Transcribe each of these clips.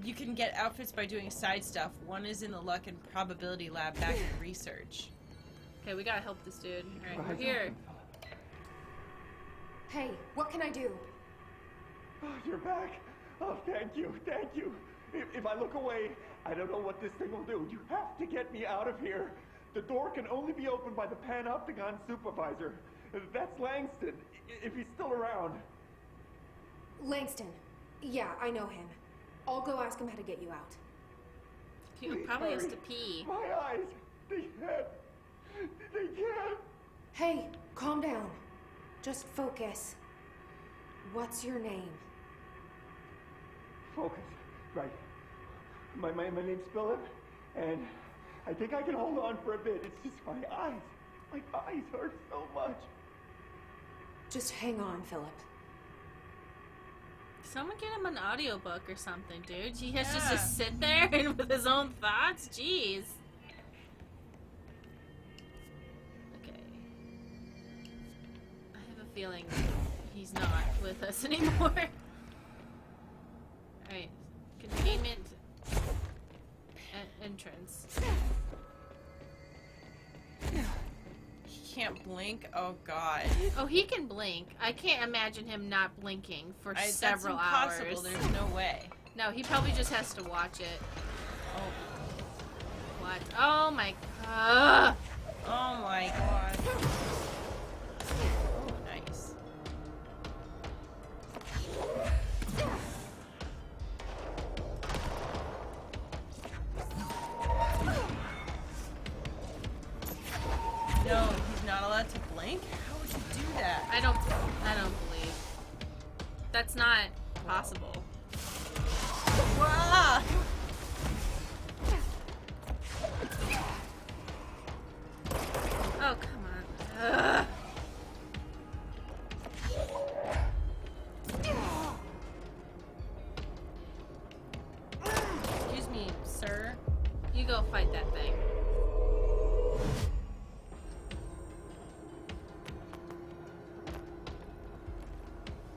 You can get outfits by doing side stuff. One is in the luck and probability lab back in research. Okay, we gotta help this dude. Alright, we're here. Hey, what can I do? Oh, you're back. Oh, thank you, thank you. If I look away, I don't know what this thing will do. You have to get me out of here. The door can only be opened by the Panopticon supervisor. That's Langston, if he's still around. Langston. Yeah, I know him. I'll go ask him how to get you out. He Please probably has hurry. to pee. My eyes, they can't. They can't. Hey, calm down. Just focus. What's your name? Focus. Right. My name's Philip, and I think I can hold on for a bit. It's just my eyes. My eyes hurt so much. Just hang on, Philip. Someone get him an audiobook or something, dude. He has to just sit there and with his own thoughts? Jeez. Okay. I have a feeling he's not with us anymore. Alright. Containment entrance. He can't blink? Oh, God. Oh, he can blink. I can't imagine him not blinking for several that's hours. impossible. There's no way. No, he probably just has to watch it. Oh. What? Oh my god. Oh, my God. Oh, nice. No, he's not allowed to blink? How would you do that? I don't believe. That's not possible. Wah! Oh, come on. Ugh. Excuse me, sir. You go fight that thing.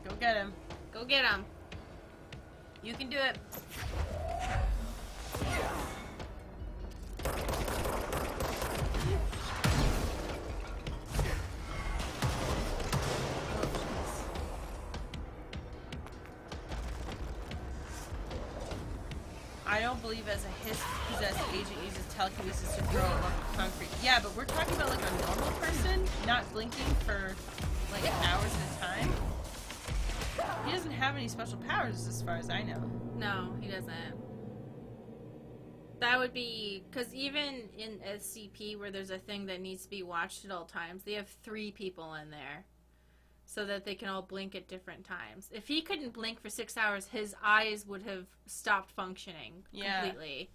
Go get him. Go get him. You can do it. I don't believe as a possessed agent uses telekinesis to throw a lump of concrete. Yeah, but we're talking about like a normal person not blinking for like hours at a time. He doesn't have any special powers as far as I know. No, he doesn't. That would be... Because even in SCP, where there's a thing that needs to be watched at all times, they have 3 people in there. So that they can all blink at different times. If he couldn't blink for 6 hours, his eyes would have stopped functioning completely.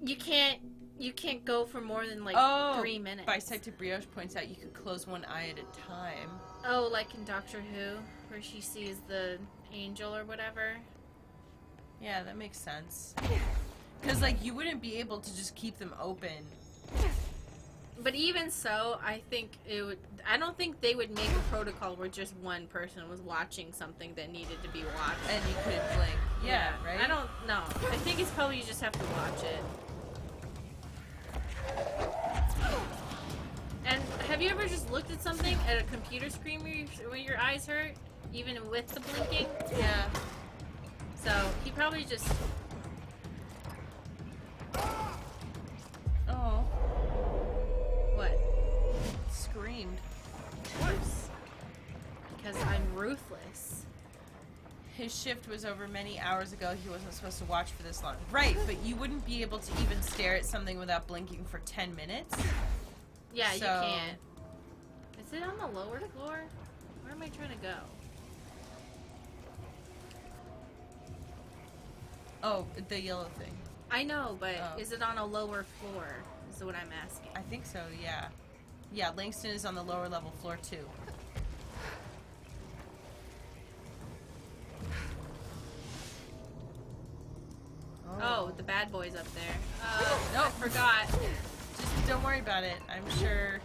You can't go for more than like 3 minutes. Bisected Brioche points out you could close one eye at a time. Oh, like in Doctor Who, where she sees the angel or whatever. Yeah, that makes sense. Because like you wouldn't be able to just keep them open. But even so, I think it would. I don't think they would make a protocol where just one person was watching something that needed to be watched. And you couldn't blink. Yeah, right? I don't know. I think it's probably you just have to watch it. And have you ever just looked at something at a computer screen where your eyes hurt, even with the blinking? Yeah. So he probably just. Oh. What? Screamed. Of course. Because I'm ruthless. His shift was over many hours ago. He wasn't supposed to watch for this long. Right, but you wouldn't be able to even stare at something without blinking for 10 minutes? Yeah, So- you can't. Is it on the lower floor? Where am I trying to go? Oh, the yellow thing. I know, but Oh. is it on a lower floor? Is what I'm asking. I think so, yeah. Yeah, Langston is on the lower level floor too. Oh, the bad boy's up there. No. I forgot. Just don't worry about it. I'm sure.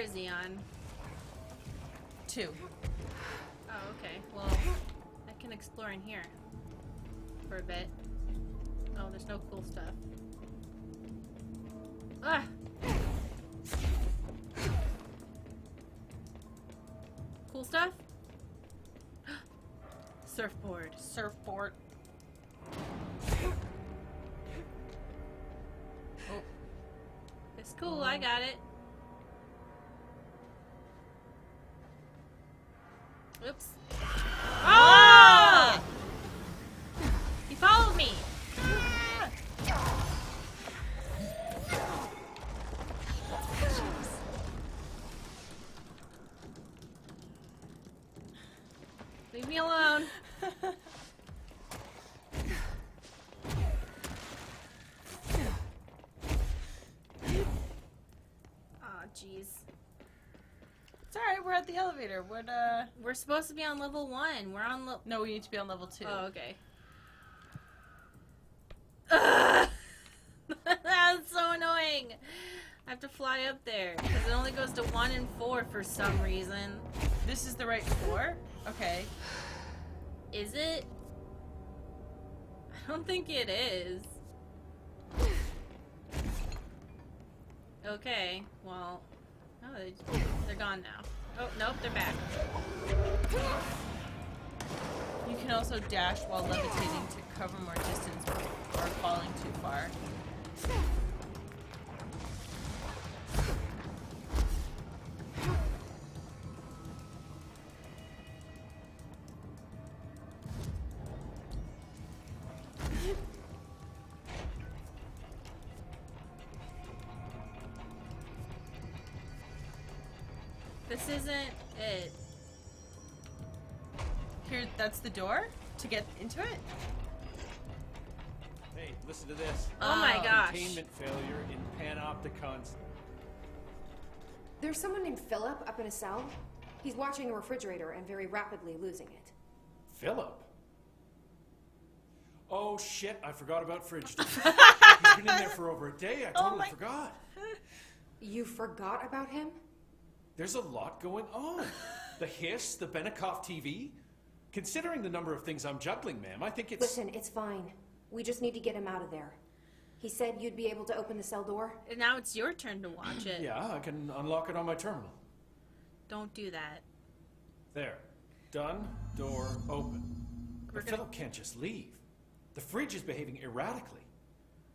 is he on? 2. Oh, okay. Well, I can explore in here for a bit. Oh, there's no cool stuff. Ah! Cool stuff? Surfboard. Surfboard. Oh. It's cool, I got it. Oops. Ah! He followed me! Leave me alone. Aw, jeez. It's alright, we're at the elevator. What, We're supposed to be on level 1. We're on level... No, we need to be on level 2. Oh, okay. Ugh! That's so annoying. I have to fly up there because it only goes to 1 and 4 for some reason. This is the right 4? Okay. Is it? I don't think it is. Okay, well, oh, they're gone now. Oh, nope, they're back. You can also dash while levitating to cover more distance or falling too far. This isn't it. Here, that's the door to get into it? Hey, listen to this. Oh my gosh. Containment failure in Panopticon's. There's someone named Philip up in a cell. He's watching a refrigerator and very rapidly losing it. Philip? Oh shit, I forgot about Fridge. He's been in there for over a day. I totally forgot. You forgot about him? There's a lot going on. The hiss, the Benikoff TV. Considering the number of things I'm juggling, ma'am, I think it's... Listen, it's fine. We just need to get him out of there. He said you'd be able to open the cell door. And now it's your turn to watch it. Yeah, I can unlock it on my terminal. Don't do that. There. Done. Door open. We're But gonna- Philip can't just leave. The fridge is behaving erratically.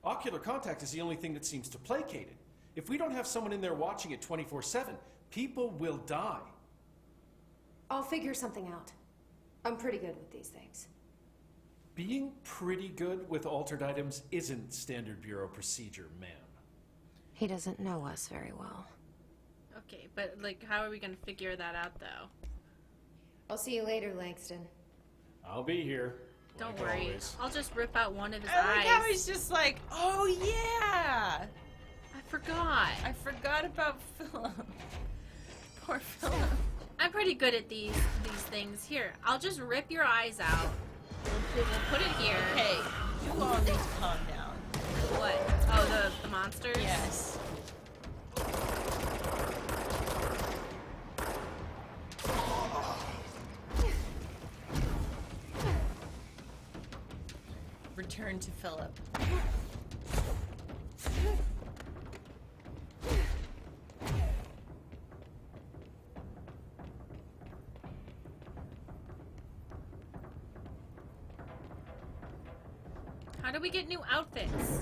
Ocular contact is the only thing that seems to placate it. If we don't have someone in there watching it 24/7, people will die. I'll figure something out. I'm pretty good with these things. Being pretty good with altered items isn't standard bureau procedure, ma'am. He doesn't know us very well. Okay, but like, how are we gonna figure that out though? I'll see you later, Langston. I'll be here. Don't like worry. always. I'll just rip out one of his I like how eyes. he's just like, oh yeah! I forgot. I forgot about Philip. Poor Philip. I'm pretty good at these things. Here, I'll just rip your eyes out. We'll put it here. Hey, you all need to calm down. What? Oh, the monsters? Yes. Return to Philip. How do we get new outfits?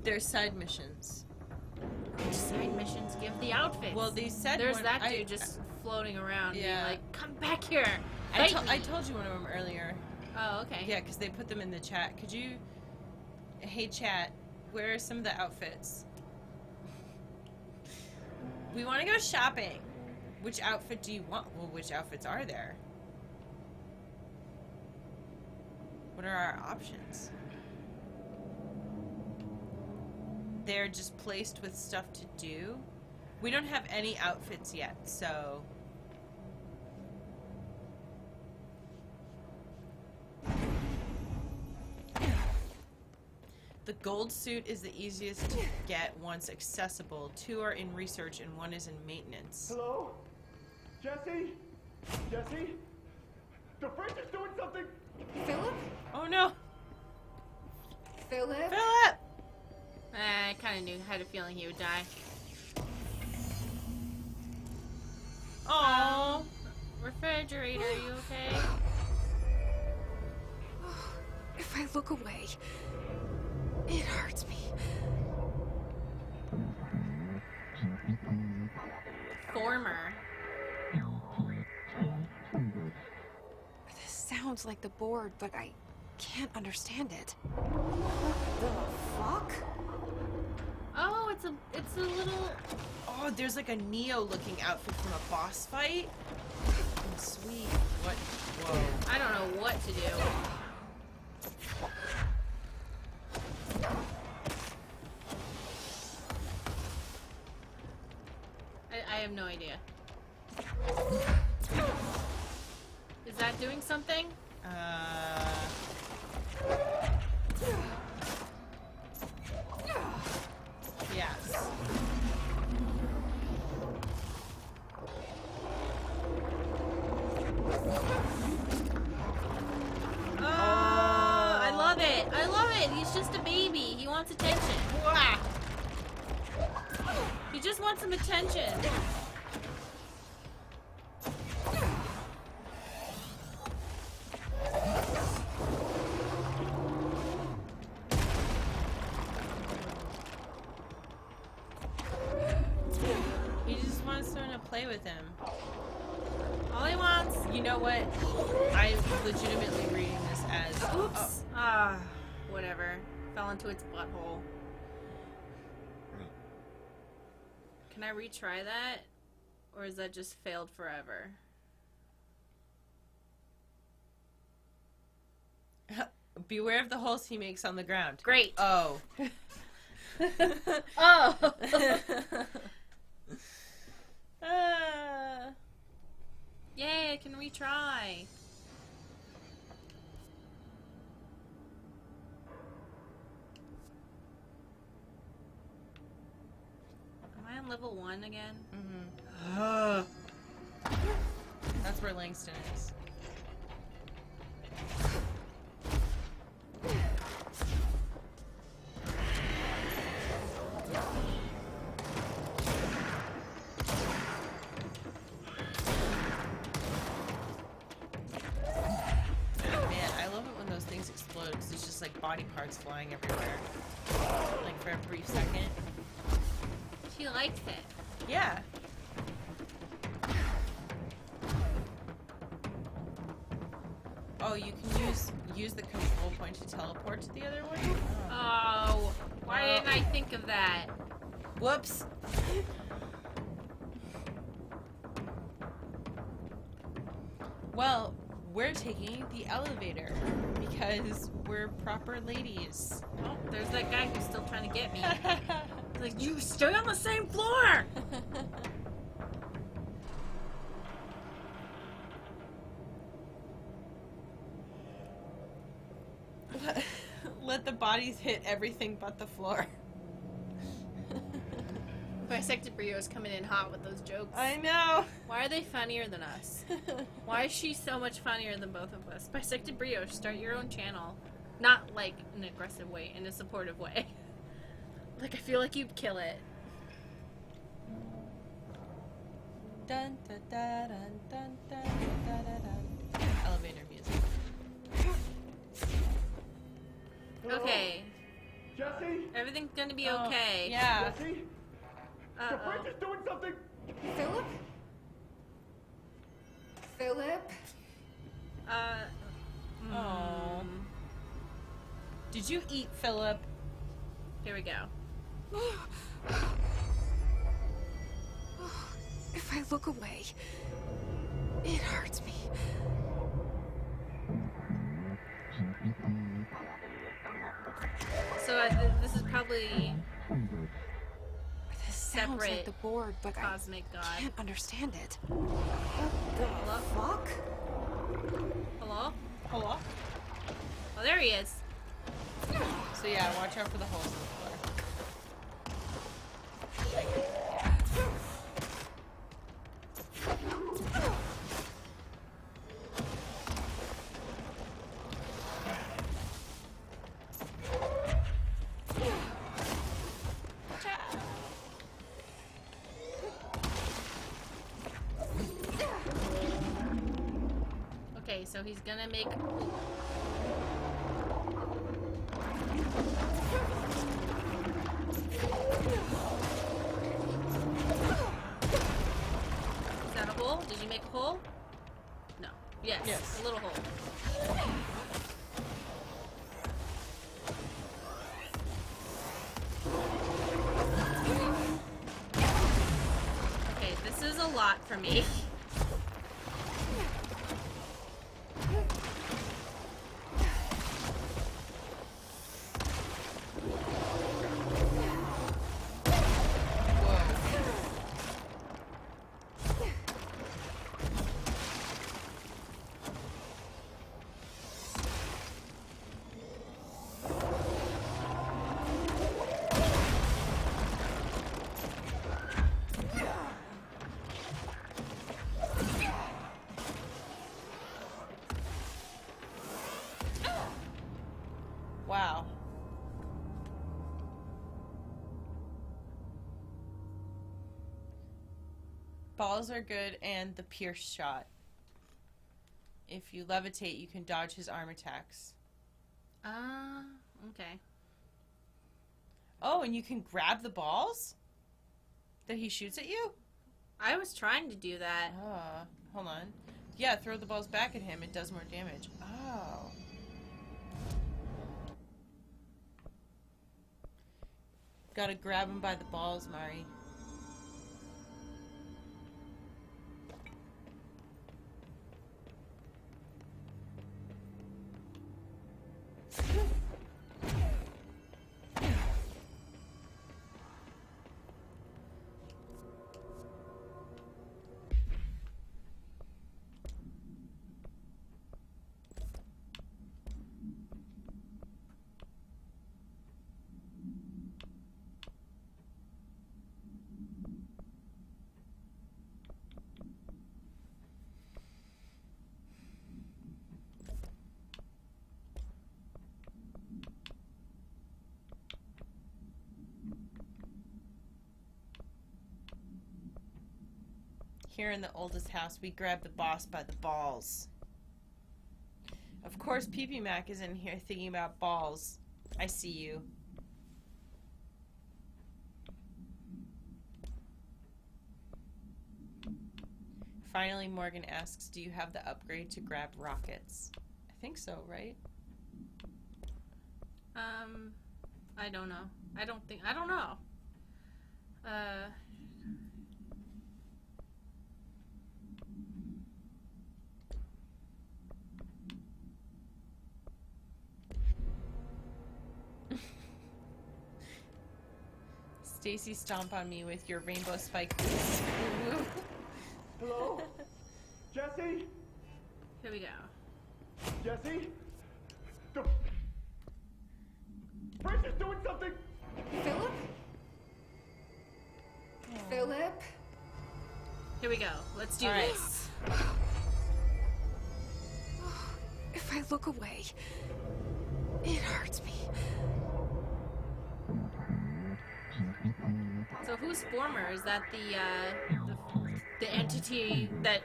There's side missions. Which side missions give the outfits? Well, they said there's one- that I- dude just floating around, being Yeah. like, "Come back here!" I Fight me." told you one of them earlier. Oh, okay. Yeah, because they put them in the chat. Could you... Hey, chat, where are some of the outfits? We want to go shopping. Which outfit do you want? Well, which outfits are there? What are our options? They're just placed with stuff to do. We don't have any outfits yet, so... The gold suit is the easiest to get once accessible. 2 are in research and 1 is in maintenance. Hello? Jessie? Jessie? The fridge is doing something! Philip? Oh no! Philip? Philip! I kind of knew, had a feeling he would die. Oh. Refrigerator, are you okay? If I look away, it hurts me. Former. This sounds like the board, but I can't understand it. What the fuck? Oh, it's a little. Oh, there's like a Neo-looking outfit from a boss fight. Sweet. What? Whoa. I don't know what to do. I have no idea. Is that doing something? Yes. I love it. I love it. He's just a baby. He wants attention. Wah. He just wants some attention. He just wants someone to play with him. All he wants. You know what? I'm legitimately reading this as... Oops. Whatever. Fell into its butthole. Can I retry that? Or is that just failed forever? Beware of the holes he makes on the ground. Great. Oh. Oh! Yay, I can retry. Am I on level 1 again? Mm-hmm. That's where Langston is. Man, I love it when those things explode because it's just like body parts flying everywhere. Like for a brief second. She likes it. Yeah. Oh, you can use the control point to teleport to the other one? Oh, why didn't I think of that? Whoops. Well, we're taking the elevator because we're proper ladies. Oh, there's that guy who's still trying to get me. He's like, you stay on the same floor! Let the bodies hit everything but the floor. Bisected Brio's coming in hot with those jokes. I know. Why are they funnier than us? Why is she so much funnier than both of us? Bisected Brio, start your own channel. Not like in an aggressive way, in a supportive way. Like, I feel like you'd kill it. Dun, dun, dun, dun, dun, dun, dun, dun. Elevator music. Okay. Jessie? Everything's gonna be Oh, okay. Yeah. Jessie? The fridge is doing something! Philip? Philip? Oh. Did you eat, Philip? Here we go. If I look away, it hurts me. So this is probably This sounds like separate the board, but cosmic I god. can't understand it. What the Hello? fuck? Hello? Hello? Oh, there he is. So yeah, watch out for the holes in the floor. Okay, so he's gonna make. Is that a hole? Did you make a hole? No. Yes. Yes. A little hole. Okay, this is a lot for me. Wow. Balls are good, and the pierce shot. If you levitate, you can dodge his arm attacks. Okay. Oh, and you can grab the balls that he shoots at you? I was trying to do that. Hold on. Yeah, throw the balls back at him. It does more damage. Oh. Gotta grab him by the balls, Mari. Here in the oldest house, we grab the boss by the balls. Of course, Pee-Pee Mac is in here thinking about balls. I see you. Finally, Morgan asks, do you have the upgrade to grab rockets? I think so, right? I don't know. I don't know. Stacy, stomp on me with your rainbow spike boots. Hello? Jessie? Here we go. Jessie? The fridge is doing something! Philip? Philip? Here we go. Let's do All right. this. If I look away, it hurts me. So who's former? Is that the entity that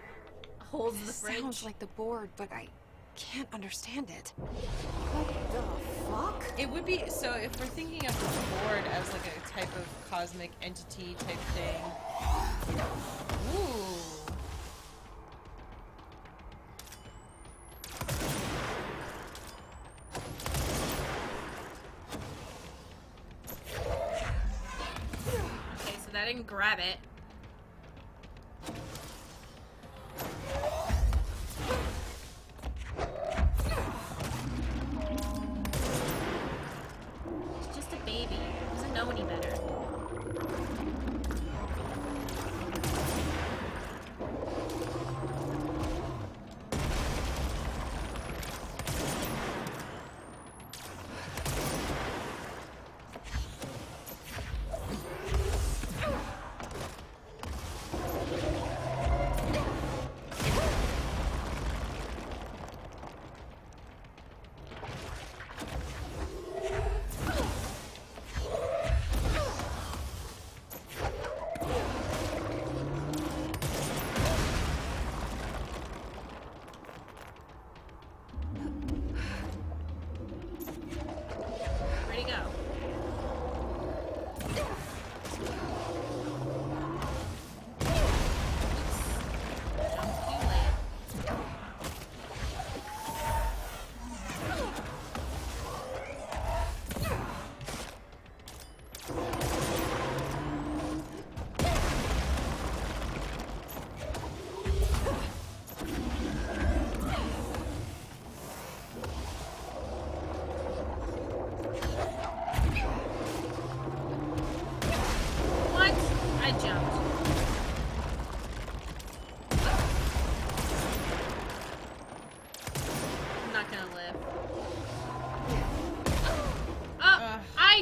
holds the This fridge? sounds like the board, but I can't understand it. What the fuck? It would be, so if we're thinking of the board as like a type of cosmic entity type thing. Ooh. Okay, so that didn't grab it. It's just a baby. It doesn't know any better.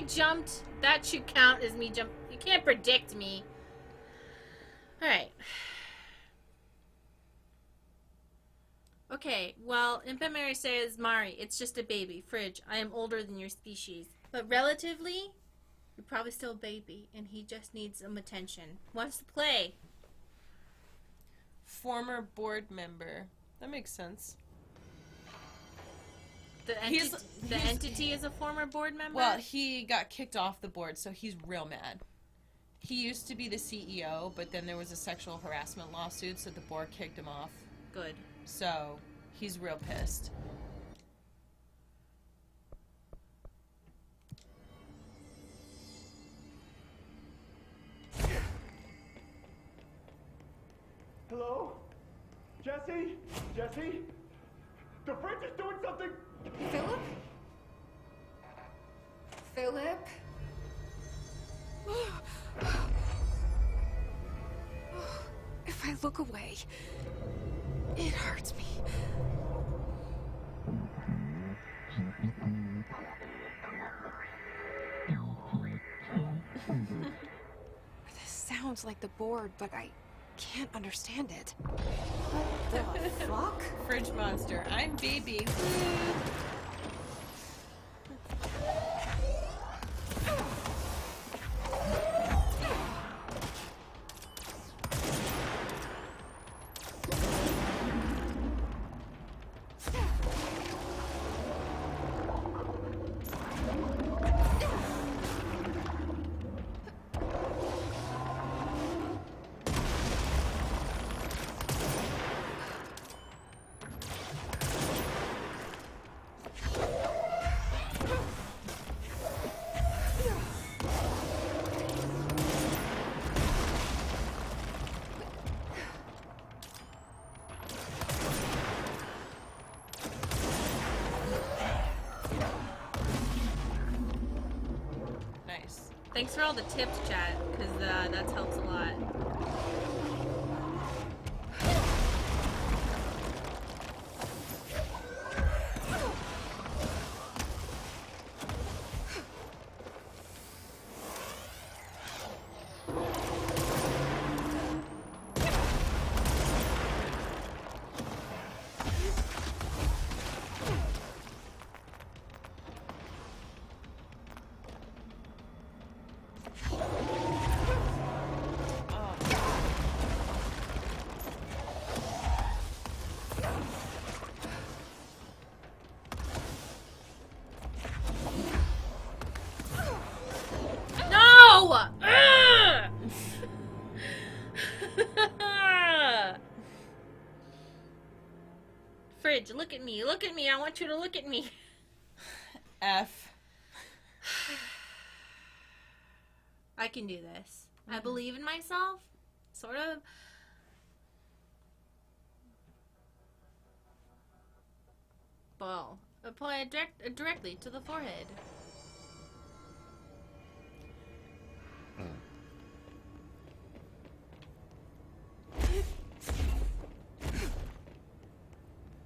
jumped. That should count as me jump. You can't predict me. Alright. Okay, well, Impa Mary says, Mari, it's just a baby. Fridge, I am older than your species. But relatively, you're probably still a baby, and he just needs some attention. Wants to play. Former board member. That makes sense. The entity is a former board member? Well, he got kicked off the board, so he's real mad. He used to be the CEO, but then there was a sexual harassment lawsuit, so the board kicked him off. Good. So, he's real pissed. Hello? Jessie? Jessie? The fridge is doing something! Philip? Philip? If I look away, it hurts me. This sounds like the board, but I can't understand it. What the fuck? Fridge monster. I'm baby. Thanks for all the tips, chat, because that helps a lot. Fridge, look at me. Look at me. I want you to look at me. F. I can do this. I believe in myself. Sort of. Well, apply it directly to the forehead.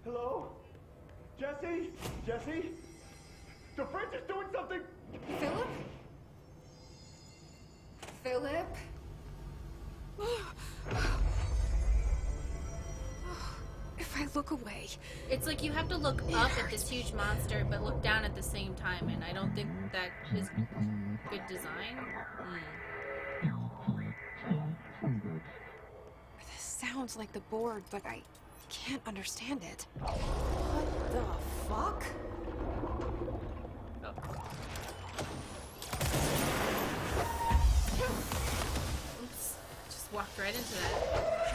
Hello? Jessie? Jessie? The fridge is doing something! Philip? Philip? If I look away... It's like you have to look up at this huge monster, but look down at the same time, and I don't think that is good design. This sounds like the board, but I can't understand it. What the fuck? Oops. Just walked right into that.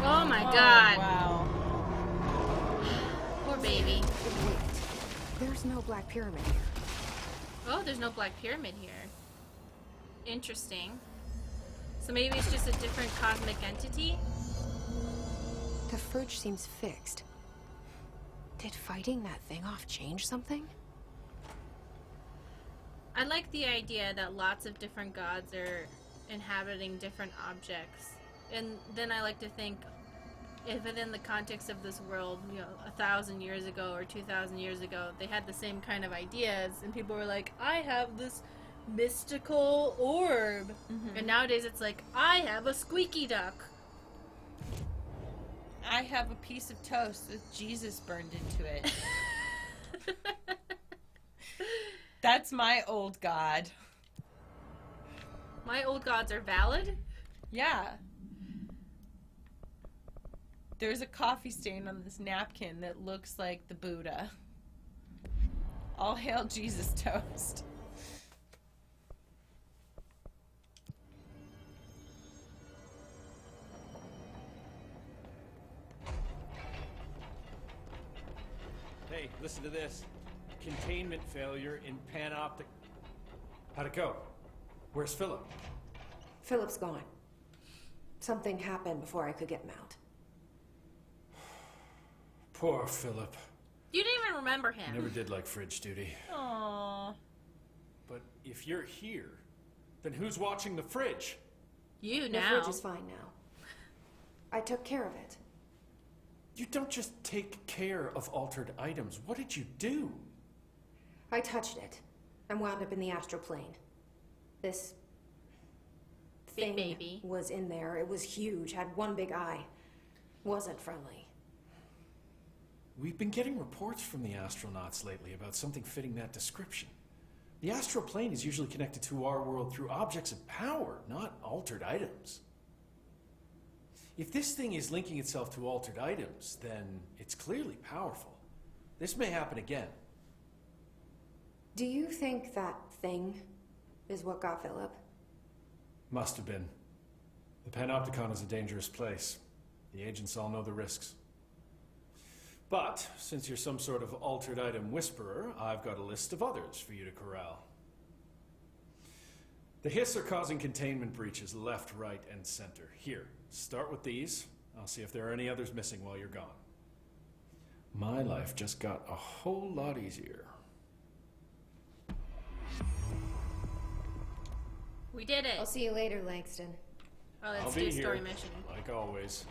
Oh my god. Wow. Poor baby. Wait. There's no Black Pyramid here. Oh, there's no Black Pyramid here. Interesting. So maybe it's just a different cosmic entity? The fridge seems fixed. Did fighting that thing off change something? I like the idea that lots of different gods are inhabiting different objects. And then I like to think, if within the context of this world, 1,000 years ago or 2,000 years ago, they had the same kind of ideas, and people were like, I have this mystical orb. Mm-hmm. And nowadays it's like, I have a squeaky duck. I have a piece of toast with Jesus burned into it. That's my old god. My old gods are valid? Yeah. There's a coffee stain on this napkin that looks like the Buddha. All hail Jesus toast. Hey, listen to this. Containment failure in Panoptic. How'd it go? Where's Philip? Philip's gone. Something happened before I could get him out. Poor Philip. You didn't even remember him. Never did like fridge duty. Aww. But if you're here, then who's watching the fridge? You The now. fridge is fine now. I took care of it. You don't just take care of altered items. What did you do? I touched it and wound up in the astral plane. This Big thing baby. was in there. It was huge, had one big eye. Wasn't friendly. We've been getting reports from the astronauts lately about something fitting that description. The astral plane is usually connected to our world through objects of power, not altered items. If this thing is linking itself to altered items, then it's clearly powerful. This may happen again. Do you think that thing is what got Philip? Must have been. The Panopticon is a dangerous place. The agents all know the risks. But, since you're some sort of altered item whisperer, I've got a list of others for you to corral. The Hiss are causing containment breaches left, right, and center. Here, start with these. I'll see if there are any others missing while you're gone. My life just got a whole lot easier. We did it. I'll see you later, Langston. Oh, let's I'll do be a story here, mission. like always.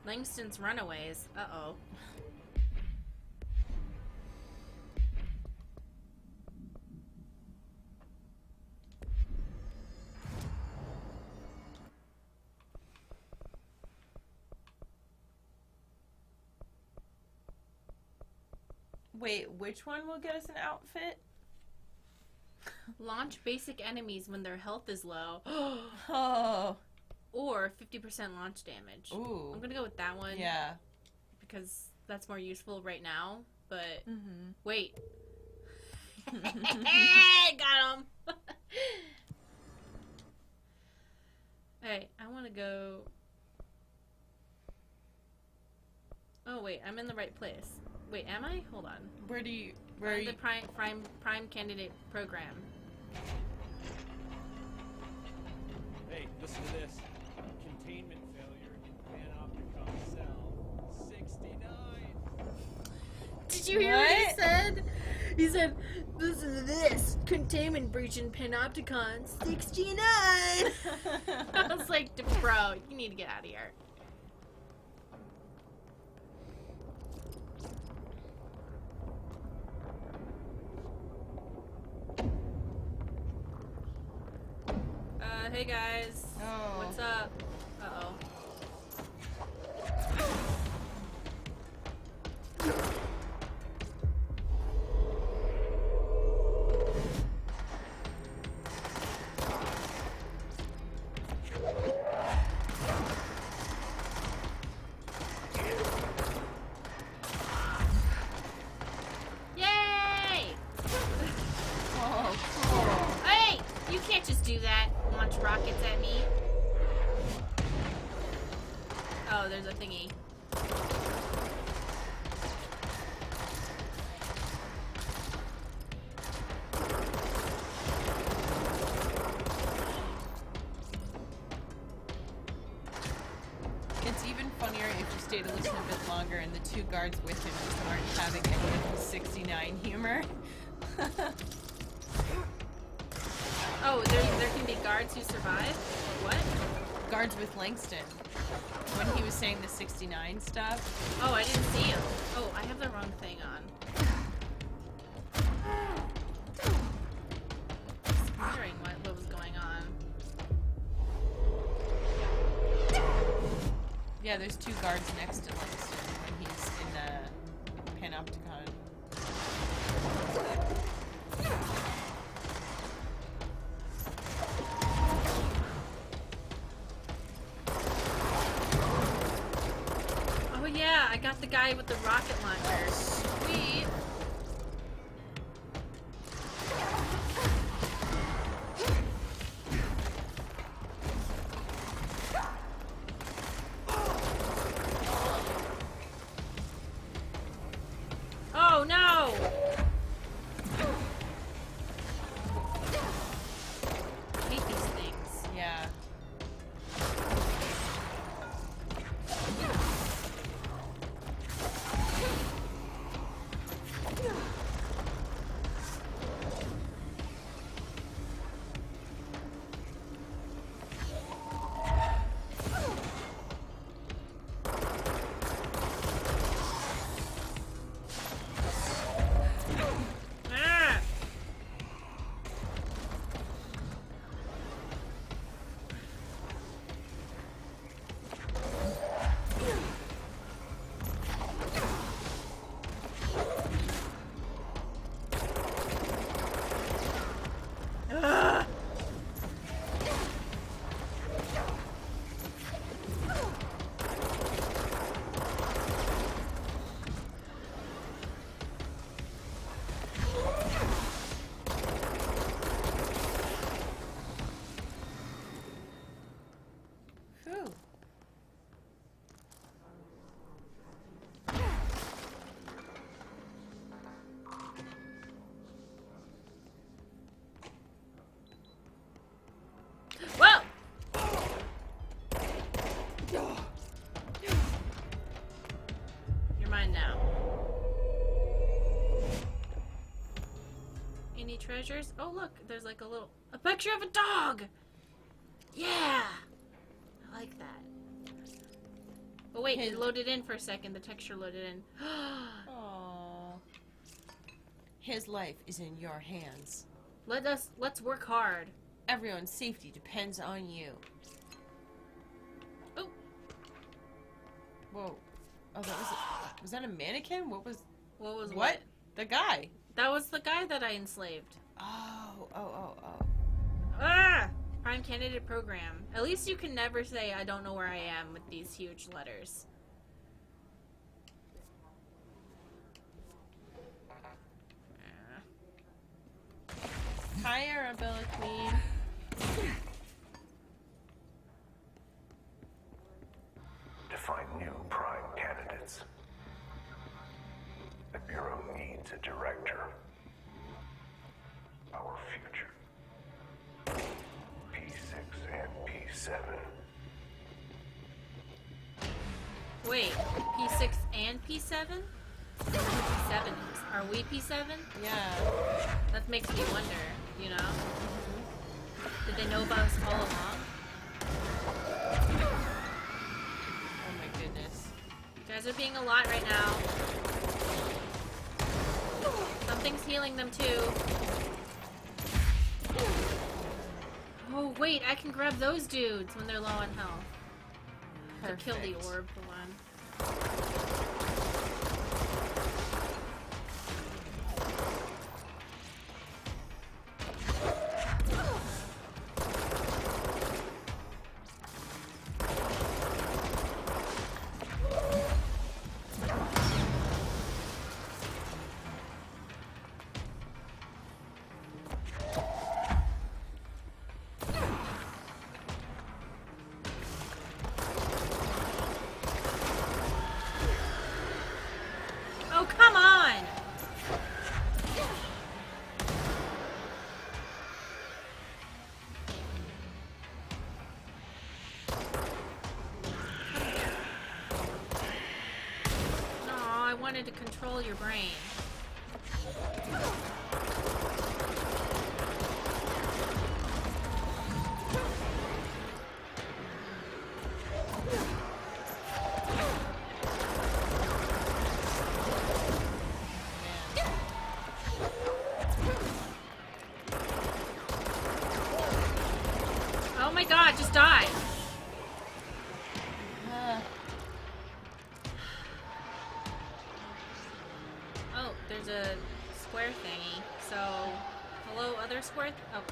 Langston's Runaways. Uh-oh. Wait, which one will get us an outfit? Launch basic enemies when their health is low. Oh. Or 50% launch damage. Ooh. I'm gonna go with that one. Yeah. Because that's more useful right now. But Mm-hmm. wait. Got him. Hey, I want to go. Oh wait, I'm in the right place. Wait, am I? Hold on. Where are I'm you? the prime candidate program. Hey, listen to this. Containment failure in Panopticon cell 69. Did you hear what he What? said? He said, "This is this containment breach in Panopticon 69." I was like, "Bro, you need to get out of here." Hey guys. Oh. What's up? Uh-oh. thingy. It's even funnier if you stay to listen a bit longer and the two guards with him just aren't having any of his 69 humor. Oh, there can be guards who survive? What? Guards with Langston. When he was saying the 69 stuff. Oh, I didn't see him. Oh, I have the wrong thing on. Just wondering what was going on. Yeah, there's two guards next to Langston when he's in the Panopticon. Oh yeah, I got the guy with the rocket launcher. Sweet. Oh no! I hate these things. Yeah. Ah! Ah! Whew. Whoa! You're mine now. Any treasures? Oh look, there's like a picture of a dog! Yeah! I like that. Oh wait, it loaded in for a second. The texture loaded in. Aww. His life is in your hands. Let's work hard. Everyone's safety depends on you. Oh, Whoa. Oh, was that a mannequin? What was what? The guy. That was the guy that I enslaved. Oh. Ah! Prime candidate program. At least you can never say I don't know where I am with these huge letters. Hi, Arabella Queen. To find new prime candidates, the Bureau needs a director. Our future. P6 and P7. Wait, P6 and P7? P7. Are we P7? Yeah. That makes me wonder, you know? Did they know about us all along? Oh my goodness. You guys are being a lot right now. Something's healing them too. Oh wait, I can grab those dudes when they're low on health. To kill the Perfect. orb for one. wanted to control your brain. Oh my god, just die! Oh, there's a square thingy. So, hello, other square? Oh.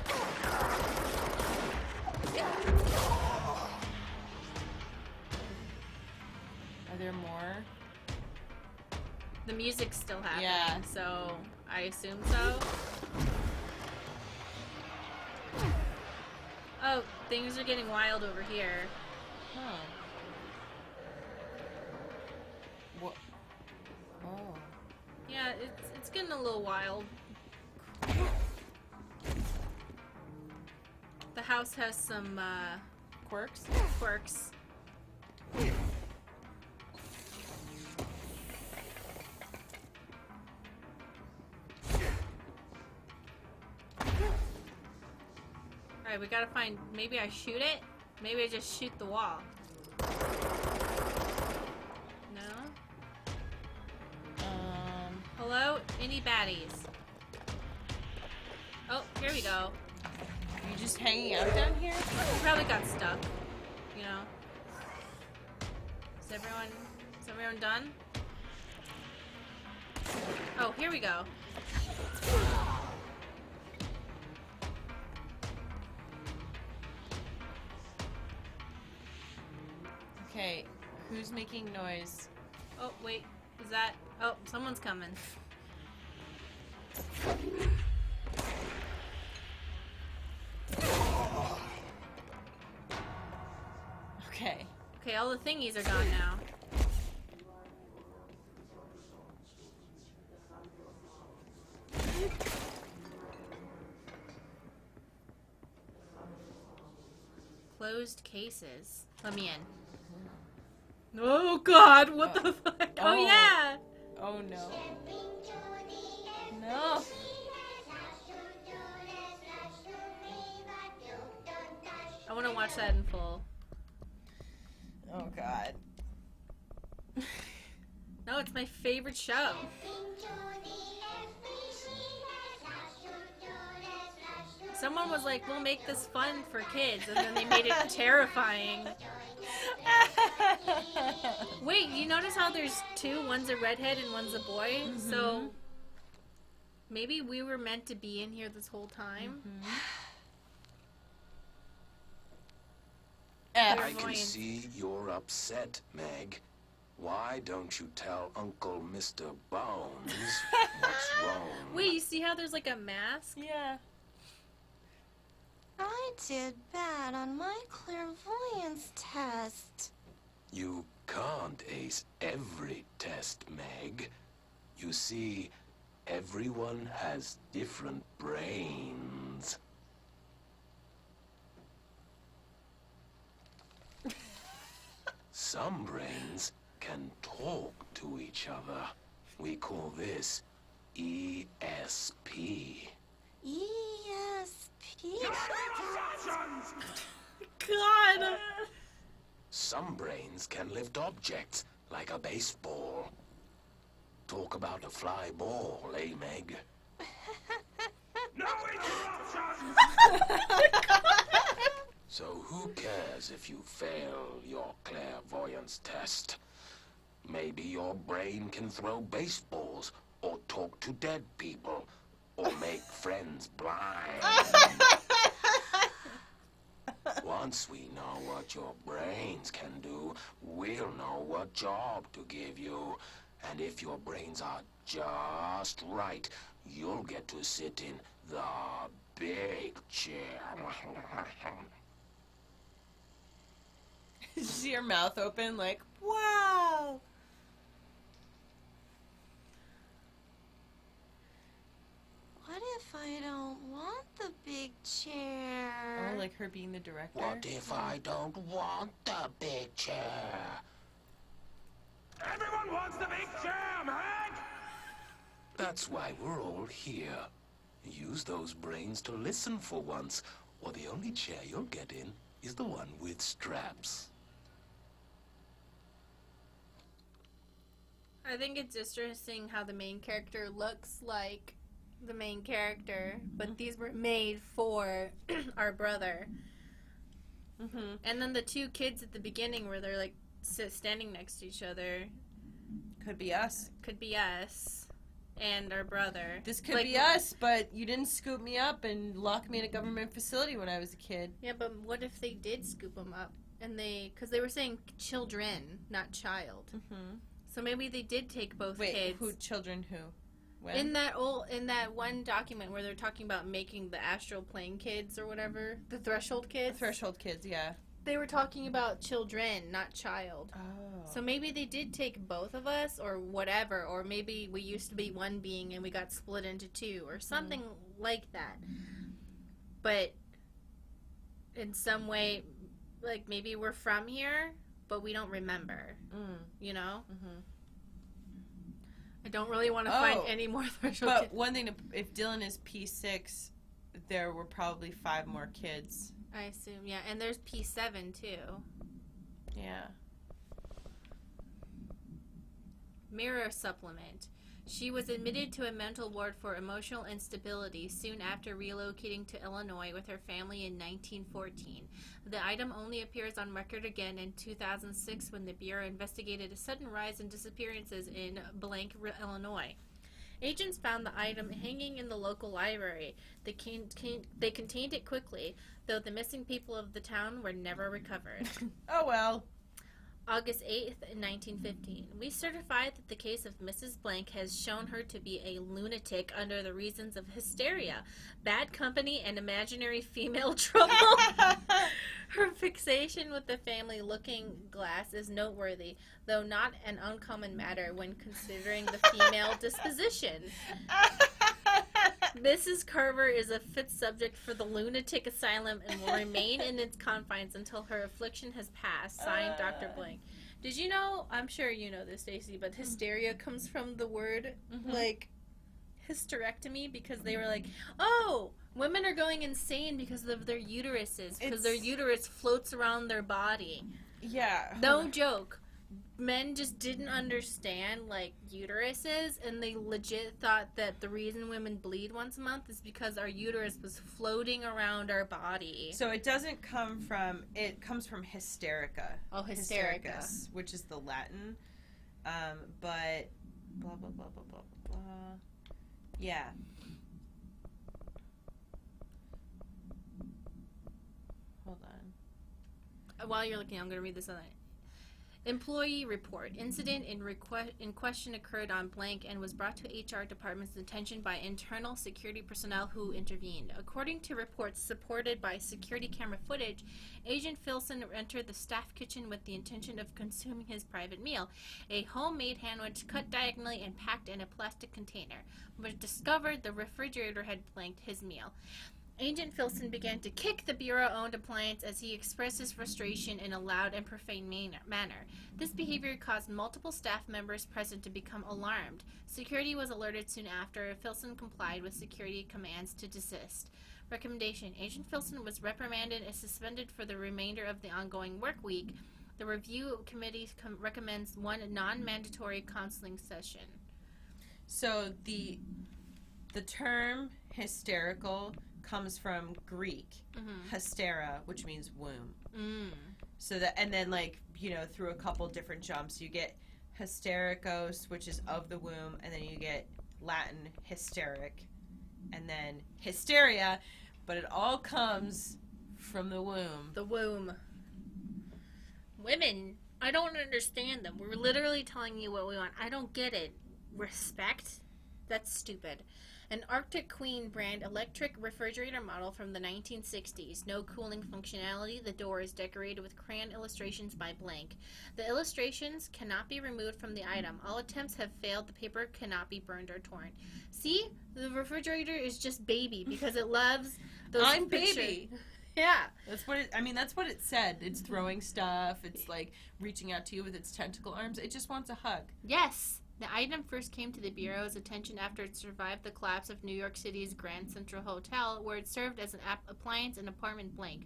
Are there more? The music's still happening, Yeah. so I assume so. Oh, things are getting wild over here. Huh. What? Oh. Yeah, it's getting a little wild. The house has some Quirks? quirks. Alright, we gotta find... Maybe I shoot it? Maybe I just shoot the wall. No? Hello? Any baddies? Oh, here we go. Are you just hanging out down here? We probably got stuck. You know? Is everyone done? Oh, here we go. Okay, who's making noise? Oh, wait. Is that... Oh, someone's coming. Okay. Okay, all the thingies are gone now. Closed cases. Let me in. Oh god, what the fuck? Oh yeah! Oh no. No. I want to watch that in full. Oh god. No, it's my favorite show. Someone was like, we'll make this fun for kids, and then they made it terrifying. Wait, you notice how there's two? One's a redhead and one's a boy? Mm-hmm. So, maybe we were meant to be in here this whole time? Mm-hmm. I can Clairvoyance. see you're upset, Meg. Why don't you tell Uncle Mr. Bones what's wrong? Wait, you see how there's like a mask? Yeah. I did bad on my clairvoyance test. You can't ace every test, Meg. You see, everyone has different brains. Some brains can talk to each other. We call this ESP. ESP? God! Some brains can lift objects, like a baseball. Talk about a fly ball, eh, Meg? No interruptions! So who cares if you fail your clairvoyance test? Maybe your brain can throw baseballs, or talk to dead people, or make friends blind. Once we know what your brains can do, we'll know what job to give you. And if your brains are just right, you'll get to sit in the big chair. You see your mouth open like, wow! What if I don't want the big chair? Or like her being the director. What if I don't want the big chair? Everyone wants the big chair, man! That's why we're all here. Use those brains to listen for once, or the only chair you'll get in is the one with straps. I think it's interesting how the main character looks like the main character, but these were made for our brother. Mm-hmm. And then the two kids at the beginning where they're like standing next to each other Could be us. could be us and our brother. This could Like, be us, but you didn't scoop me up and lock me in a government facility when I was a kid. Yeah, but what if they did scoop them up and because they were saying children, not child. Mm-hmm. So maybe they did take both Wait, kids. who? Children who? When? In that one document where they're talking about making the astral plane kids or whatever, the threshold kids. Threshold kids, yeah. They were talking about children, not child. Oh. So maybe they did take both of us or whatever, or maybe we used to be one being and we got split into two or something like that. But in some way, like maybe we're from here, but we don't remember. You know? Mm-hmm. I don't really want to find any more threshold But kids. one thing, if Dylan is P6, there were probably 5 more kids. I assume, yeah. And there's P7 too. Yeah. Mirror supplement. She was admitted to a mental ward for emotional instability soon after relocating to Illinois with her family in 1914. The item only appears on record again in 2006 when the Bureau investigated a sudden rise in disappearances in blank, Illinois. Agents found the item hanging in the local library. They contained it quickly, though the missing people of the town were never recovered. Oh, well. August 8th, 1915. We certify that the case of Mrs. Blank has shown her to be a lunatic under the reasons of hysteria, bad company, and imaginary female trouble. Her fixation with the family looking glass is noteworthy, though not an uncommon matter when considering the female disposition. Mrs. Carver is a fit subject for the lunatic asylum and will remain in its confines until her affliction has passed. Signed, Dr. Blank. Did you know, I'm sure you know this, Stacey, but hysteria comes from the word, like, hysterectomy, because they were like, oh, women are going insane because of their uteruses, because their uterus floats around their body. Yeah. No joke. Men just didn't understand, like, uteruses, and they legit thought that the reason women bleed once a month is because our uterus was floating around our body. So it doesn't come from, it comes from hysterica. Oh, hysterica. Hystericus, which is the Latin. But, blah, blah, blah, blah, blah, blah, blah. Yeah. Hold on. While you're looking, I'm going to read this on Employee report. Incident in question occurred on blank and was brought to HR department's attention by internal security personnel who intervened. According to reports supported by security camera footage, Agent Filson entered the staff kitchen with the intention of consuming his private meal, a homemade sandwich cut diagonally and packed in a plastic container, but discovered the refrigerator had blanked his meal. Agent Filson began to kick the Bureau-owned appliance as he expressed his frustration in a loud and profane manner. This behavior caused multiple staff members present to become alarmed. Security was alerted soon after. Filson complied with security commands to desist. Recommendation. Agent Filson was reprimanded and suspended for the remainder of the ongoing work week. The review committee recommends one non-mandatory counseling session. So the term hysterical comes from Greek, hystera, which means womb. So that, and then, like, you know, through a couple different jumps, you get hystericos, which is of the womb, and then you get Latin hysteric, and then hysteria, but it all comes from the womb. The womb. Women, I don't understand them. We're literally telling you what we want. I don't get it. Respect? That's stupid. An Arctic Queen brand electric refrigerator model from the 1960s. No cooling functionality. The door is decorated with crayon illustrations by blank. The illustrations cannot be removed from the item. All attempts have failed. The paper cannot be burned or torn. See? The refrigerator is just baby because it loves those I'm pictures. baby. Yeah. That's what it, I mean, that's what it said. It's throwing stuff. It's like reaching out to you with its tentacle arms. It just wants a hug. Yes. The item first came to the Bureau's attention after it survived the collapse of New York City's Grand Central Hotel, where it served as an appliance and apartment blank,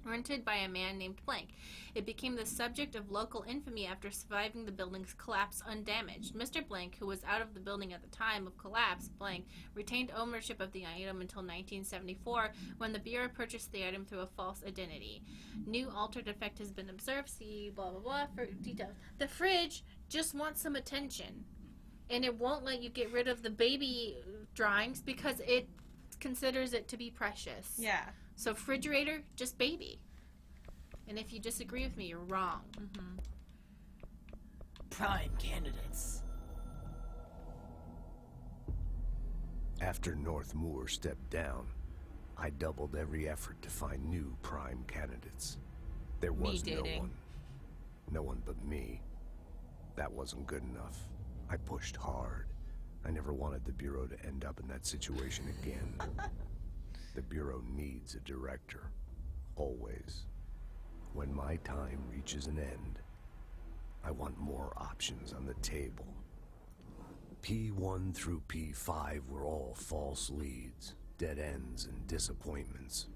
rented by a man named Blank. It became the subject of local infamy after surviving the building's collapse undamaged. Mr. Blank, who was out of the building at the time of collapse, Blank, retained ownership of the item until 1974, when the Bureau purchased the item through a false identity. New altered effect has been observed. See blah blah blah for details. The fridge just wants some attention, and it won't let you get rid of the baby drawings because it considers it to be precious. Yeah. So refrigerator, just baby. And if you disagree with me, you're wrong. Mm-hmm. Prime candidates. After North Moore stepped down, I doubled every effort to find new prime candidates. There was no one but me. That wasn't good enough. I pushed hard. I never wanted the Bureau to end up in that situation again. The Bureau needs a director. Always. When my time reaches an end, I want more options on the table. P1 through P5 were all false leads, dead ends, and disappointments.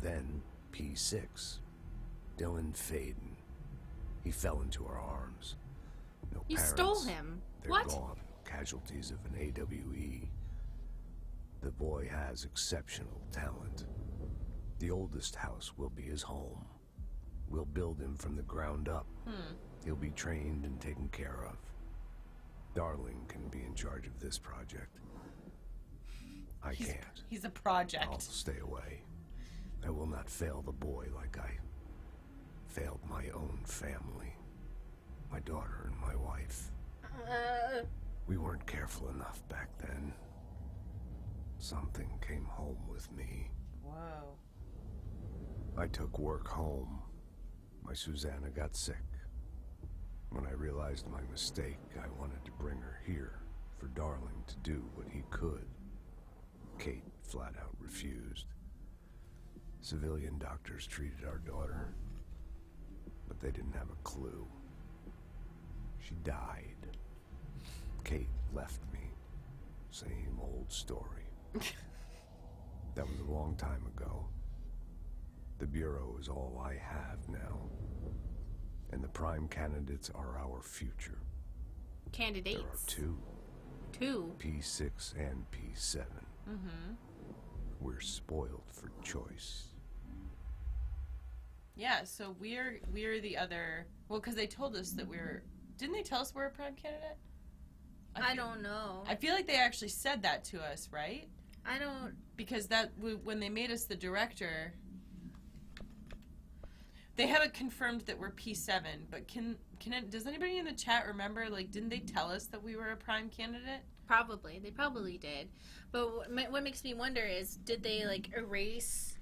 Then P6. Dylan Faden. He fell into our arms. No You parents. stole him. They're What? gone. Casualties of an AWE. The boy has exceptional talent. The oldest house will be his home. We'll build him from the ground up. He'll be trained and taken care of. Darling can be in charge of this project. I can't. He's a project. I'll stay away. I will not fail the boy like I failed my own family. My daughter and my wife. We weren't careful enough back then. Something came home with me. Whoa. I took work home. My Susanna got sick. When I realized my mistake, I wanted to bring her here for Darling to do what he could. Kate flat out refused. Civilian doctors treated our daughter, but they didn't have a clue. She died. Kate left me. Same old story. That was a long time ago. The Bureau is all I have now. And the prime candidates are our future. Candidates. There are two. Two. P6 and P7. Mm-hmm. We're spoiled for choice. Yeah, so we're the other. Well, because they told us that we're. Didn't they tell us we're a prime candidate? I don't know. I feel like they actually said that to us, right? I don't. Because when they made us the director, they haven't confirmed that we're P7. But does anybody in the chat remember? Like, didn't they tell us that we were a prime candidate? Probably. They probably did. But what makes me wonder is, did they like erase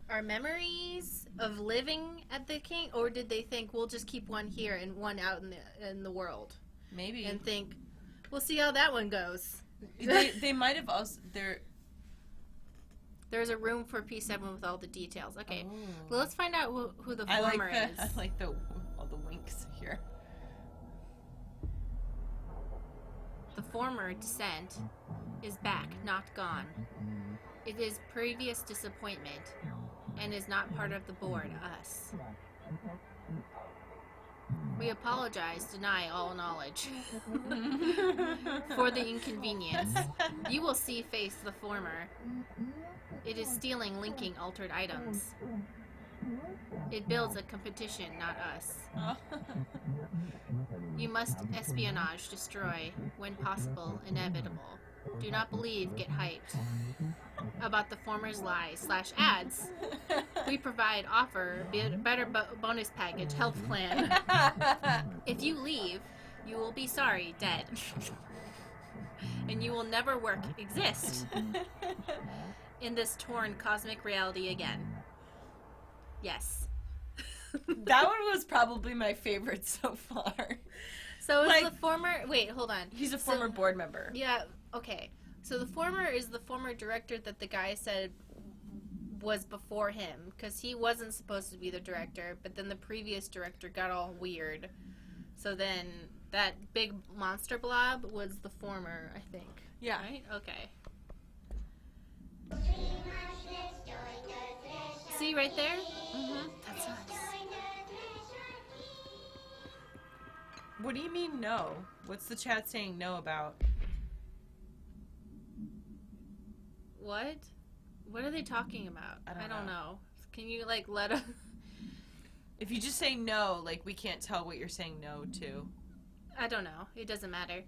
our memories of living at the King, or did they think we'll just keep one here and one out in the world? Maybe. And think we'll see how that one goes. they might have also There's a room for P7 with all the details. Okay, Oh. well, let's find out who the I former like is. I like all the winks here. The former descent is back, not gone. It is previous disappointment and is not part of the board, us. We apologize, deny all knowledge for the inconvenience. You will see face the former. It is stealing, linking altered items. It builds a competition, not us. You must espionage, destroy, when possible, inevitable. Do not believe, get hyped. About the former's lies / ads. We provide offer, better bonus package, health plan. If you leave, you will be sorry, dead. And you will never exist in this torn cosmic reality again. Yes. That one was probably my favorite so far. So is Like- the former... Wait, hold on. He's a former board member. Yeah, okay. So the former is the former director that the guy said was before him, because he wasn't supposed to be the director, but then the previous director got all weird. So then That big monster blob was the former, I think. Yeah. Right? Okay. See right there? Mm-hmm. That's us. What do you mean no? What's the chat saying no about? What? What are they talking about? I don't know. Can you, like, let us... If you just say no, like, we can't tell what you're saying no to. I don't know. It doesn't matter.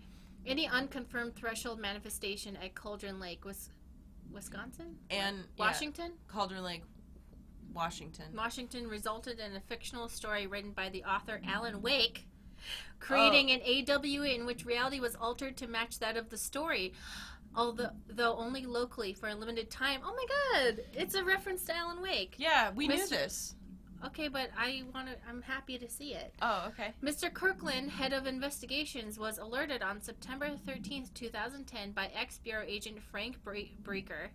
Any unconfirmed threshold manifestation at Cauldron Lake was Wisconsin? And Washington? Cauldron Lake, Washington. Washington resulted in a fictional story written by the author Alan Wake, creating an AWA in which reality was altered to match that of the story, though only locally for a limited time. Oh my god! It's a reference to Alan Wake. Yeah, we knew this. Okay, but I'm happy to see it. Oh, okay. Mr. Kirkland, head of investigations, was alerted on September 13th, 2010 by ex-Bureau agent Frank Breaker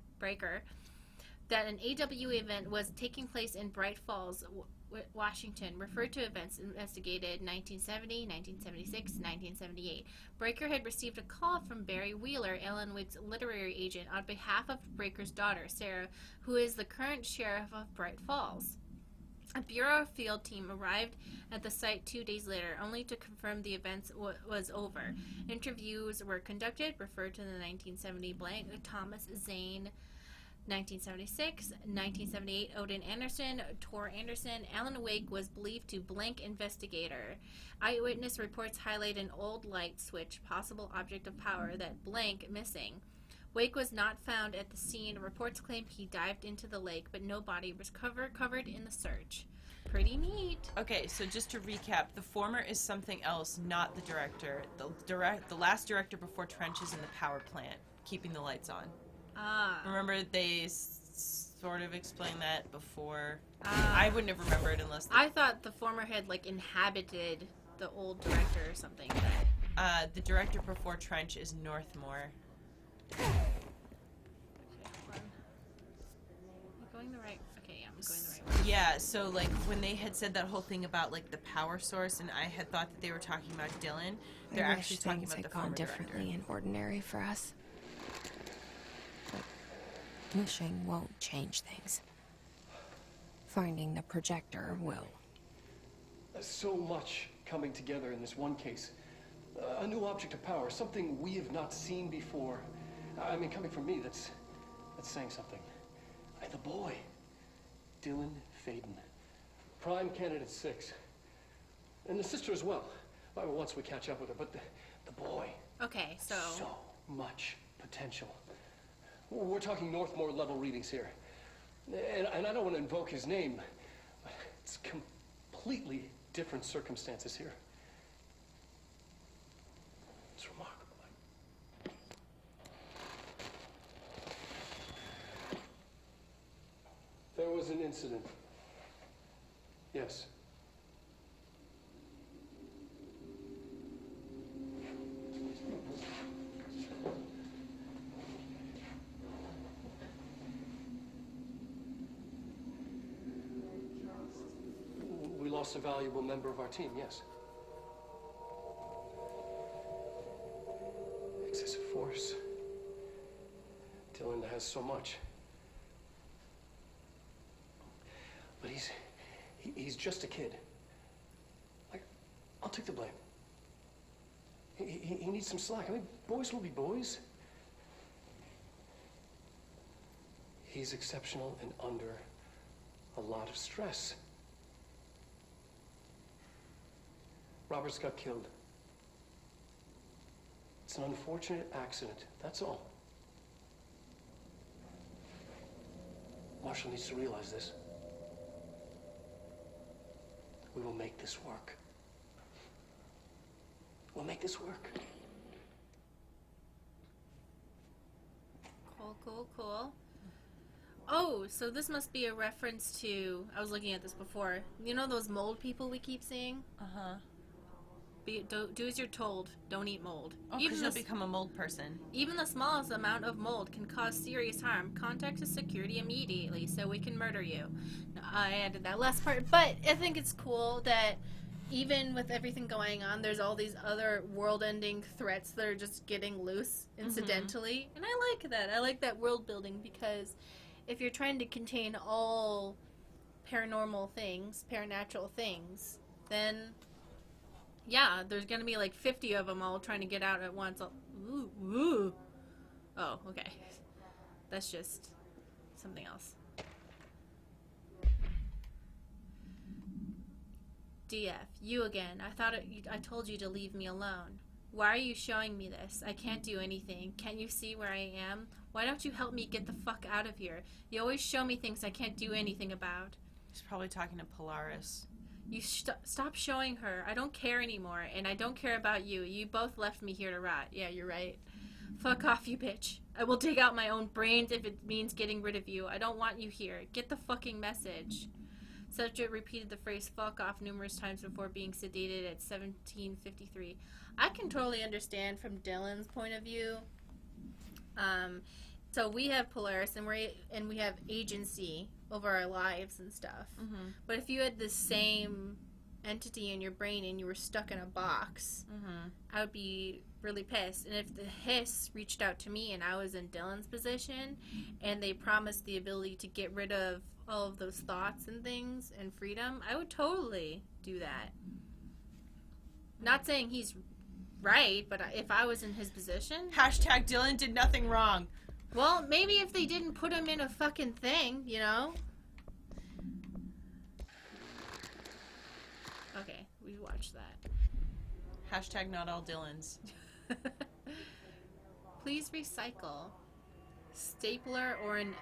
that an AWA event was taking place in Bright Falls, Washington, referred to events investigated 1970, 1976, 1978. Breaker had received a call from Barry Wheeler, Alan Wake's literary agent, on behalf of Breaker's daughter, Sarah, who is the current sheriff of Bright Falls. A Bureau field team arrived at the site 2 days later, only to confirm the event was over. Interviews were conducted, referred to the 1970 blank, Thomas Zane, 1976, 1978, Odin Anderson, Tor Anderson. Alan Wake was believed to blank investigator. Eyewitness reports highlight an old light switch, possible object of power, that blank missing. Wake was not found at the scene. Reports claim he dived into the lake, but no body was covered in the search. Pretty neat. Okay, so just to recap, the former is something else, not the director. The last director before Trench is in the power plant, keeping the lights on. Ah. Remember they sort of explained that before? I wouldn't have remembered unless... I thought the former had, like, inhabited the old director or something. The director before Trench is Northmore. Okay, hold on. Am I going the right... Okay, yeah, I'm going the right way. Yeah, so, like, when they had said that whole thing about, like, the power source, and I had thought that they were talking about Dylan, they're actually talking about the former differently director. and ordinary for us. But wishing won't change things. Finding the projector will. So much coming together in this one case. A new object of power, something we have not seen before. I mean, coming from me, that's saying something. The boy, Dylan Faden, prime candidate 6, and the sister as well. Once we catch up with her, but the boy. Okay, so much potential. We're talking Northmore level readings here, and I don't want to invoke his name, but it's completely different circumstances here. It's remarkable. There was an incident. Yes. We lost a valuable member of our team, yes. Excessive force. Dylan has so much. But he's just a kid. Like, I'll take the blame. He needs some slack. I mean, boys will be boys. He's exceptional and under a lot of stress. Roberts got killed. It's an unfortunate accident, that's all. Marshall needs to realize this. We will make this work. We'll make this work. Cool. Oh, so this must be a reference to... I was looking at this before. You know those mold people we keep seeing? Uh-huh. Do as you're told. Don't eat mold. Oh, because you'll become a mold person. Even the smallest amount of mold can cause serious harm. Contact the security immediately so we can murder you. I added that last part, but I think it's cool that even with everything going on, there's all these other world-ending threats that are just getting loose incidentally. And I like that. I like that world building, because if you're trying to contain all paranormal things, paranatural things, then yeah, there's gonna be like 50 of them all trying to get out at once. Ooh. Oh, okay. That's just something else. DF, you again. I told you to leave me alone. Why are you showing me this? I can't do anything. Can't you see where I am? Why don't you help me get the fuck out of here? You always show me things I can't do anything about. She's probably talking to Polaris. You stop showing her. I don't care anymore, and I don't care about you. You both left me here to rot. Yeah, you're right. Fuck off, you bitch. I will dig out my own brains if it means getting rid of you. I don't want you here. Get the fucking message. Subject repeated the phrase fuck off numerous times before being sedated at 17:53. I can totally understand from Dylan's point of view. So we have Polaris and we have agency over our lives and stuff. But if you had the same entity in your brain and you were stuck in a box, I would be really pissed. And if the Hiss reached out to me and I was in Dylan's position and they promised the ability to get rid of all of those thoughts and things and freedom, I would totally do that. Not saying he's right, but if I was in his position... Hashtag Dylan did nothing wrong. Well, maybe if they didn't put him in a fucking thing, you know? Okay, we watched that. Hashtag not all Dylans. Please recycle. Stapler or an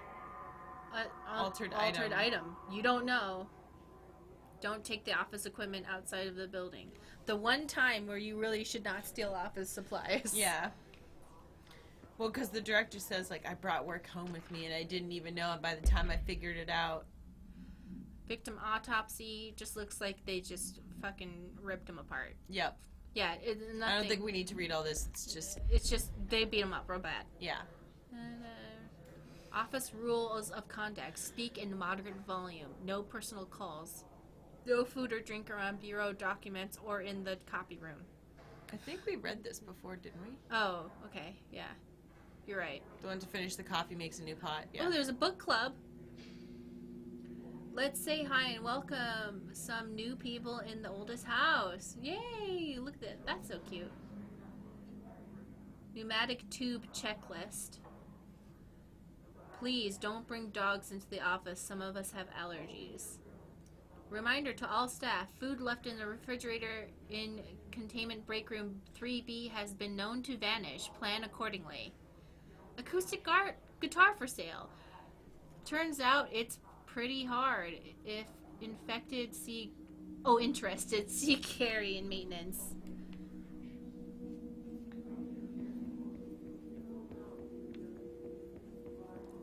altered item. You don't know. Don't take the office equipment outside of the building. The one time where you really should not steal office supplies. Yeah. Well, because the director says, like, I brought work home with me and I didn't even know it by the time I figured it out. Victim autopsy just looks like they just fucking ripped him apart. Yep. Yeah, nothing. I don't think we need to read all this. It's just they beat him up real bad. Yeah. And, office rules of conduct. Speak in moderate volume. No personal calls. No food or drink around bureau documents or in the copy room. I think we read this before, didn't we? Oh, okay. Yeah. You're right. The one to finish the coffee makes a new pot. Yeah. Oh, there's a book club. Let's say hi and welcome some new people in the oldest house. Yay! Look at that. That's so cute. Pneumatic tube checklist. Please don't bring dogs into the office. Some of us have allergies. Reminder to all staff. Food left in the refrigerator in containment break room 3B has been known to vanish. Plan accordingly. Acoustic guitar for sale. Turns out it's pretty hard. If interested, see Carrie in maintenance.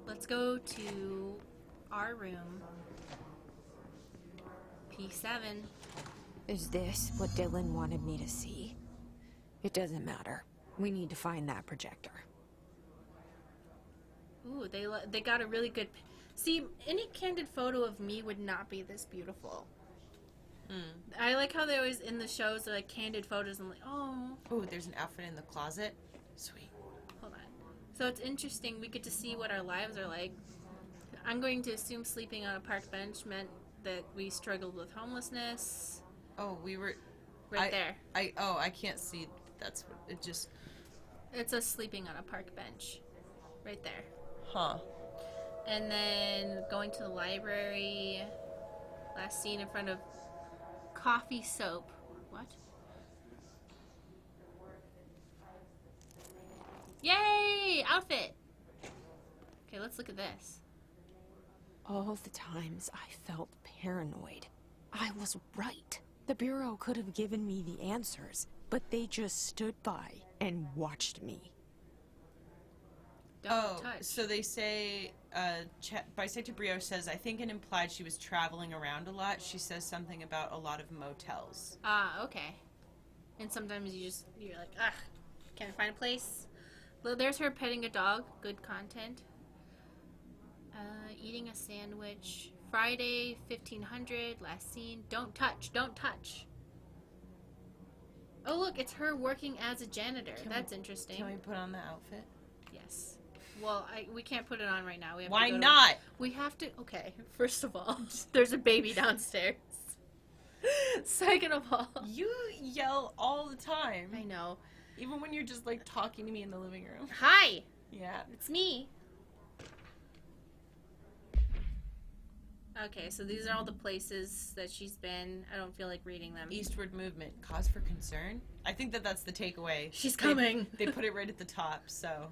Let's go to our room. P7. Is this what Dylan wanted me to see? It doesn't matter. We need to find that projector. Ooh, they got a really good... See, any candid photo of me would not be this beautiful. I like how they always, in the shows, they're like candid photos. I'm like, oh. Ooh, there's an outfit in the closet. Sweet. Hold on. So it's interesting. We get to see what our lives are like. I'm going to assume sleeping on a park bench meant that we struggled with homelessness. Oh, we were... there. I can't see. That's what it just... It's us sleeping on a park bench. Right there. Huh. And then going to the library. Last scene in front of coffee soap. What? Yay! Outfit! Okay, let's look at this. All the times I felt paranoid. I was right. The Bureau could have given me the answers, but they just stood by and watched me. Don't touch. So they say, Bisector Brio says, I think it implied she was traveling around a lot. She says something about a lot of motels. Ah, okay. And sometimes you're like, ugh, can't I find a place? Well, there's her petting a dog. Good content. Eating a sandwich. Friday, 1500, last scene. Don't touch, don't touch. Oh, look, it's her working as a janitor. That's interesting. Can we put on the outfit? Yes. Well, we can't put it on right now. We have Why to go not? We have to... Okay, first of all, there's a baby downstairs. Second of all... You yell all the time. I know. Even when you're just, like, talking to me in the living room. Hi! Yeah. It's me. Okay, so these are all the places that she's been. I don't feel like reading them. Eastward movement. Cause for concern? I think that that's the takeaway. She's coming. They put it right at the top, so...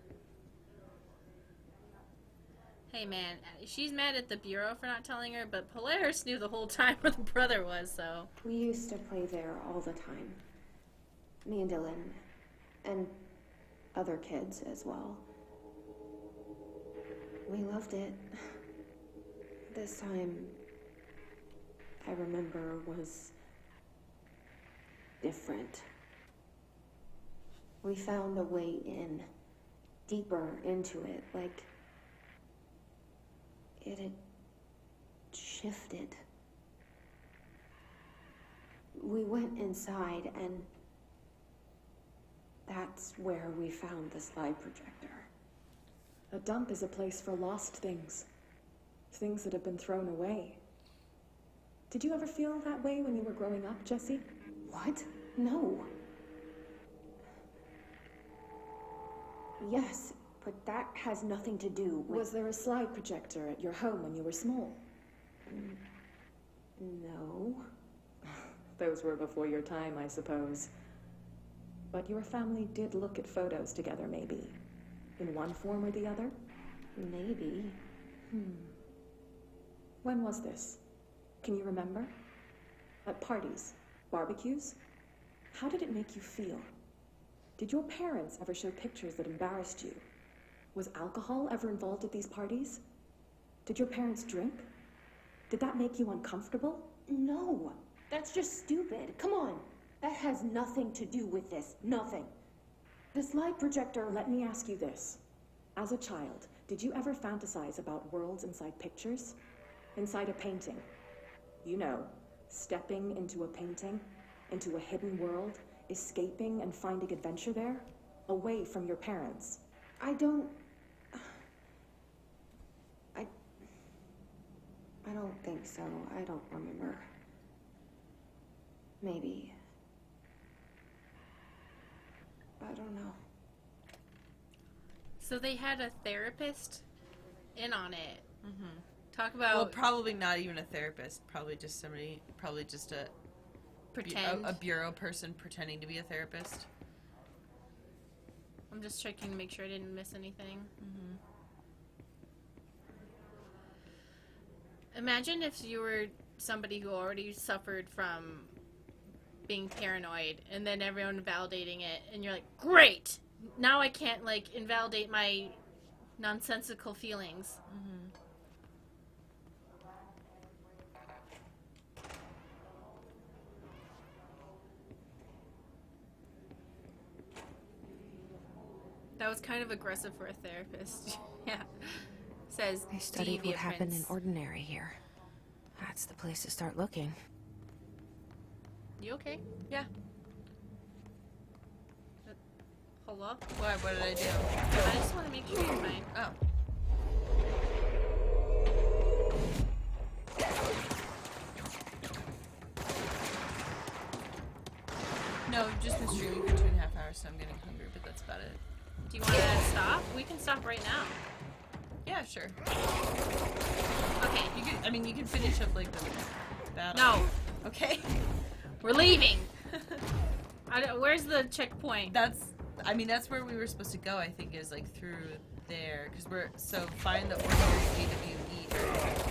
Hey, man, she's mad at the Bureau for not telling her, but Polaris knew the whole time where the brother was, so... We used to play there all the time. Me and Dylan. And other kids as well. We loved it. This time, I remember, was different. We found a way in, deeper into it, like it had shifted. We went inside, and that's where we found the slide projector. A dump is a place for lost things. Things that have been thrown away. Did you ever feel that way when you were growing up, Jessie? What? No. Yes, but that has nothing to do with... Was there a slide projector at your home when you were small? No. Those were before your time, I suppose. But your family did look at photos together, maybe. In one form or the other? Maybe. When was this? Can you remember? At parties? Barbecues? How did it make you feel? Did your parents ever show pictures that embarrassed you? Was alcohol ever involved at these parties? Did your parents drink? Did that make you uncomfortable? No. That's just stupid. Come on. That has nothing to do with this. Nothing. The slide projector, let me ask you this. As a child, did you ever fantasize about worlds inside pictures? Inside a painting? You know, stepping into a painting, into a hidden world, escaping and finding adventure there, away from your parents. I don't think so. I don't remember. Maybe. I don't know. So they had a therapist in on it. Talk about... Well, probably not even a therapist. Probably just somebody... Probably just a... Pretend. A bureau person pretending to be a therapist. I'm just checking to make sure I didn't miss anything. Imagine if you were somebody who already suffered from being paranoid, and then everyone validating it, and you're like, great! Now I can't, like, invalidate my nonsensical feelings. That was kind of aggressive for a therapist. Yeah. Says I studied Stevie what happened in Prince. Ordinary here. That's the place to start looking. You okay? Yeah. Hello? What did I do? I just want to make sure you're fine. Oh. No, just been streaming for 2.5 hours, so I'm getting hungry, but that's about it. Do you want to stop? We can stop right now. Yeah, sure. Okay. You can. I mean, you can finish up like the battle. No. Okay. We're leaving. Where's the checkpoint? I mean, that's where we were supposed to go. I think is like through there, because find the ordinary AWE area.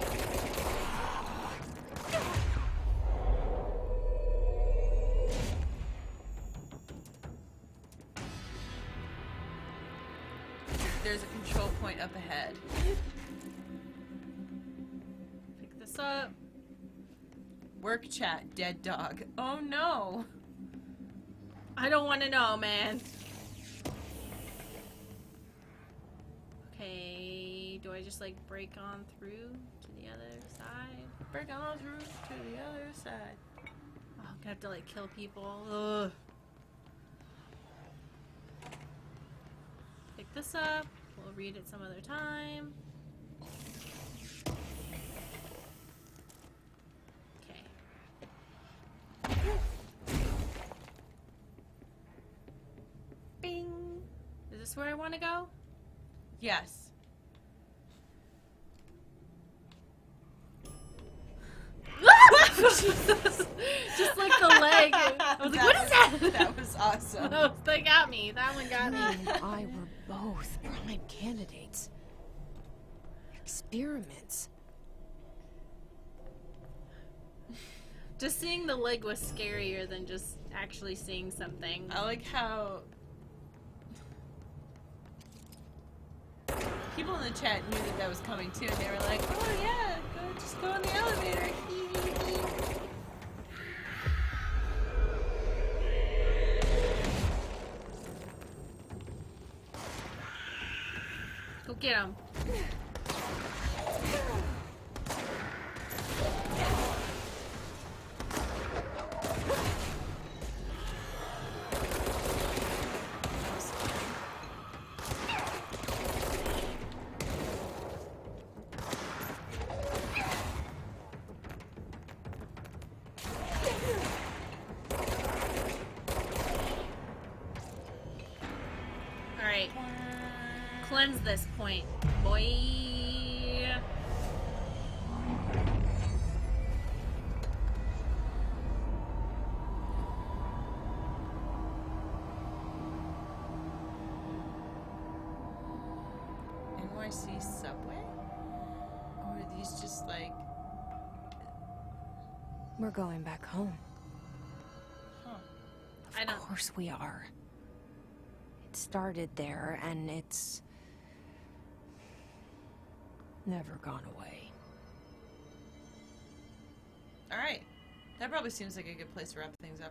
There's a control point up ahead. Pick this up. Work chat, dead dog. Oh no. I don't want to know, man. Okay, do I just like break on through to the other side? Break on through to the other side. Oh, I'm gonna have to like kill people. Ugh. this up. We'll read it some other time. Okay. Bing. Is this where I want to go? Yes. Jesus. Just like the leg. I was like, what is that? That was awesome. That got me. That one got me. He and I were both prime candidates. Experiments. Just seeing the leg was scarier than just actually seeing something. I like how people in the chat knew that was coming too, and they were like, "Oh yeah, just go in the elevator." Go get him. Alright. Cleanse this point, boy. NYC subway? Or are these just like... We're going back home. Huh. Of course we are. It started there, and it's never gone away. Alright. That probably seems like a good place to wrap things up